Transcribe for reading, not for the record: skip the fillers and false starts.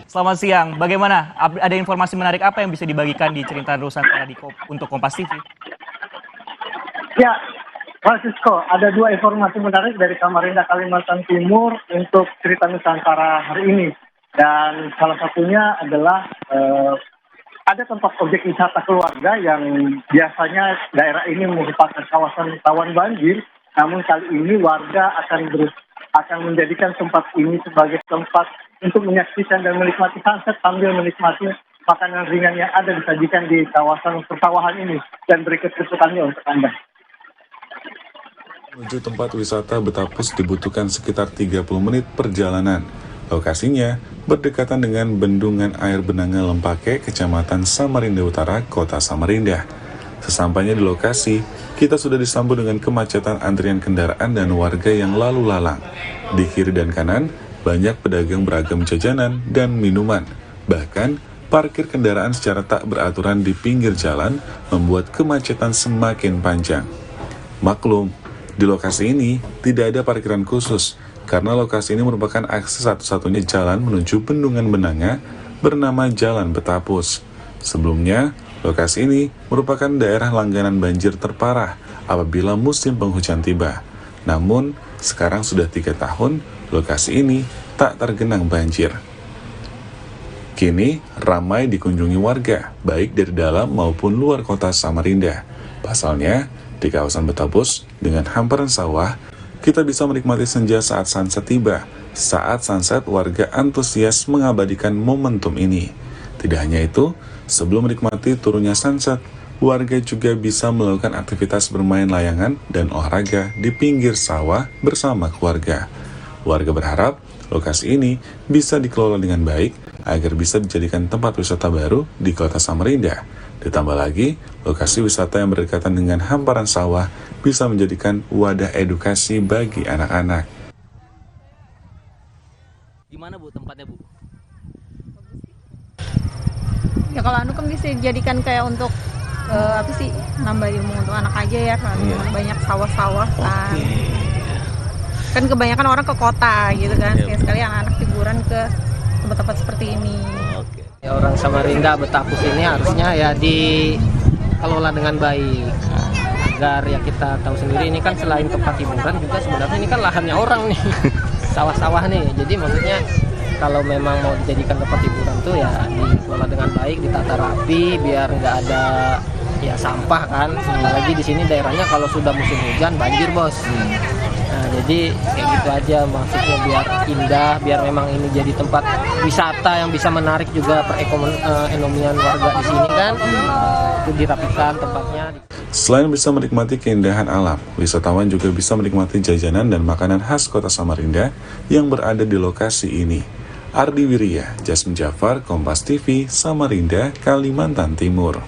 Selamat siang. Bagaimana? Ada informasi menarik apa yang bisa dibagikan di cerita Nusantara untuk Kompas TV? Ya, Francisco, ada dua informasi menarik dari Samarinda, Kalimantan Timur untuk cerita Nusantara hari ini. Dan salah satunya adalah ada tempat objek wisata keluarga yang biasanya daerah ini merupakan kawasan rawan banjir. Namun kali ini warga akan menjadikan tempat ini sebagai tempat untuk menyaksikan dan menikmati sunset sambil menikmati makanan ringan yang ada disajikan di kawasan persawahan ini. Dan berikut liputannya untuk Anda. Menuju tempat wisata Betapus dibutuhkan sekitar 30 menit perjalanan. Lokasinya berdekatan dengan Bendungan Air Benanga Lempake, Kecamatan Samarinda Utara, Kota Samarinda. Sesampainya di lokasi, kita sudah disambut dengan kemacetan antrian kendaraan dan warga yang lalu lalang. Di kiri dan kanan, banyak pedagang beragam jajanan dan minuman. Bahkan, parkir kendaraan secara tak beraturan di pinggir jalan membuat kemacetan semakin panjang. Maklum, di lokasi ini tidak ada parkiran khusus, karena lokasi ini merupakan akses satu-satunya jalan menuju Bendungan Benanga bernama Jalan Betapus. Sebelumnya, lokasi ini merupakan daerah langganan banjir terparah apabila musim penghujan tiba. Namun, sekarang sudah 3 tahun, lokasi ini tak tergenang banjir. Kini, ramai dikunjungi warga, baik dari dalam maupun luar kota Samarinda. Pasalnya, di kawasan Betapus, dengan hamparan sawah, kita bisa menikmati senja saat sunset tiba. Saat sunset, warga antusias mengabadikan momentum ini. Tidak hanya itu, sebelum menikmati turunnya sunset, warga juga bisa melakukan aktivitas bermain layangan dan olahraga di pinggir sawah bersama keluarga. Warga berharap lokasi ini bisa dikelola dengan baik agar bisa dijadikan tempat wisata baru di kota Samarinda. Ditambah lagi, lokasi wisata yang berdekatan dengan hamparan sawah bisa menjadikan wadah edukasi bagi anak-anak. Gimana Bu tempatnya Bu? Ya kalau anu kan bisa dijadikan kayak untuk apa sih, nambah ilmu untuk anak aja ya kan. Banyak sawah-sawah kan. Kan kebanyakan orang ke kota gitu kan. Kayak sekali anak-anak liburan ke tempat-tempat seperti ini. Ya, orang Samarinda Betapus ini harusnya ya dikelola dengan baik agar ya kita tahu sendiri ini kan selain tempat hiburan juga sebenarnya ini kan lahannya orang nih sawah-sawah nih, jadi maksudnya kalau memang mau dijadikan tempat hiburan tuh ya dikelola dengan baik, ditata rapi biar nggak ada ya sampah kan. Lagi di sini daerahnya kalau sudah musim hujan banjir bos. Nah, jadi kayak gitu aja maksudnya biar indah, biar memang ini jadi tempat wisata yang bisa menarik juga perekonomian warga di sini kan. Itu dirapikan tempatnya. Selain bisa menikmati keindahan alam, wisatawan juga bisa menikmati jajanan dan makanan khas kota Samarinda yang berada di lokasi ini. Ardi Wirya, Jasmine Jafar, Kompas TV, Samarinda, Kalimantan Timur.